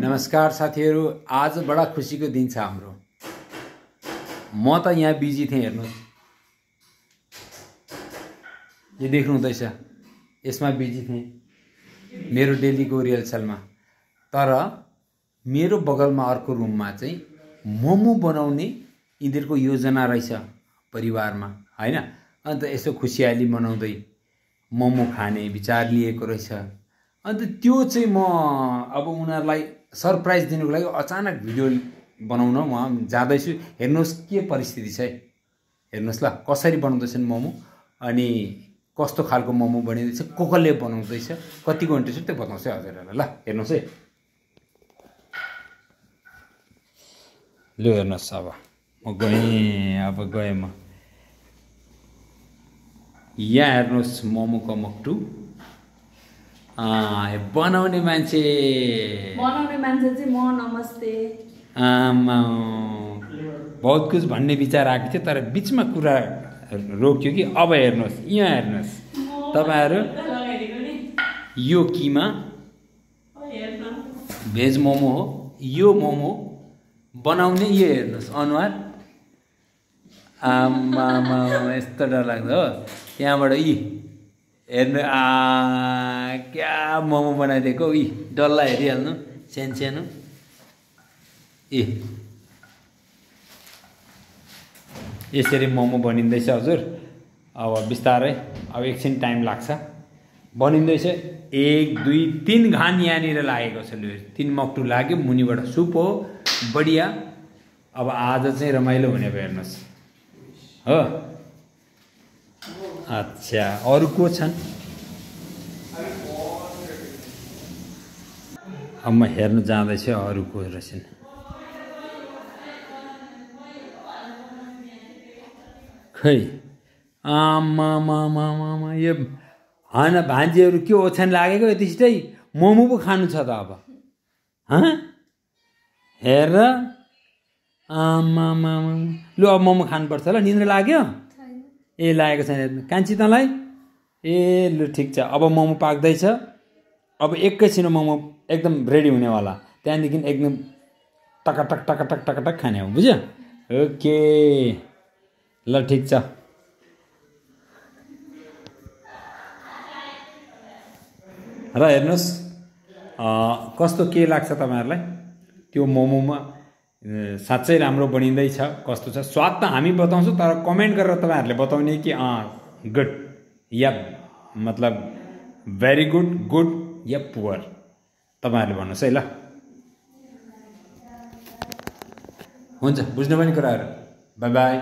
नमस्कार साथीहरु, आज बडा खुसीको दिन छ हाम्रो। म त यहाँ बिजी थिएँ, हेर्नुस् यो देख्नु हुँदैछ, यसमा बिजी थिएँ मेरो डेलीको रिहर्सलमा। तर मेरो बगलमा अर्को रुममा चाहिँ मोमो बनाउने यिनीहरुको योजना रहेछ परिवारमा, हैन? अन्त यसो खुशियाली मनाउँदै मोमो खाने विचार लिएको रहेछ। अन्त त्यो चाहिँ म अब उनीहरुलाई सरप्राइज दिनुको लागि अचानक भिडियो बनाउन म जाँदैछु। हेर्नुस् के परिस्थिति छ, हेर्नुस् ल कसरी बनाउँदैछन् मोमो अनि कस्तो खालको मोमो बनिदैछ, कसले बनाउँदैछ, कतिको इन्ट्रेस्ट त्यो बताउँछु हजुरहरुलाई। ल हेर्नुस् है, ल हेर्नुस्। अब म गएँ म यहाँ हेर्नुस् मोमोको मक्टु। बनाउने मान्छे चाहिँ म। नमस्ते। बहुत कुछ भन्ने विचार आएको थियो तर बीचमा कुरा रोक्यो कि। अब हेर्नुस्, यहाँ हेर्नुस् तपाईहरु, यो किमा भेज मोमो हो। यो मोमो बनाउने यो हेर्नुस् अनुहार, यस्तो डरलाग्दो हो। त्यहाँबाट हेर्नु क्या मोमो बनाइदिएको। डल्ला हेरिहाल्नु, सानो यसरी मोमो बनिँदैछ हजुर। अब बिस्तारै, अब एकछिन टाइम लाग्छ, बनिँदैछ। 1 2 3 घान यहाँनिर लागेको छ। लु 3 मक्टु लाग्यो, मुनिबाट सुप हो, बढिया। अब आज चाहिँ रमाइलो हुने भयो, हेर्नुस् हो। अच्छा, अरु को छन्? अब म हेर्न जाँदैछु अरु को रहेछन्। खै आमा यो भान्जीहरु के ओछ्यान लागेको यति छिटै? मोमो पो खानु छ त अब? हेर आमा लु अब मोमो खानुपर्छ ल। निन्द्रा लाग्यो? ए लागेको छैन कान्छी तँलाई? ए लु ठिक छ। अब मोमो पाक्दैछ। अब एकैछिन मोमो एकदम रेडी हुनेवाला, त्यहाँदेखि एकदम टकटक खाने हो, बुझ्यो? ओके ल ठिक छ। र हेर्नुस् कस्तो के लाग्छ तपाईहरुलाई त्यो मोमोमा? साँच्चै राम्रो बनिँदैछ, कस्तो छ स्वाद त हामी बताउँछौँ, तर कमेन्ट गरेर तपाईहरुले बताउने कि गुड या मतलब भेरी गुड या पुअर, तपाईहरुले भन्नुस् है ल। हुन्छ, बुझ्नु पनि कुराहरु। Bye bye.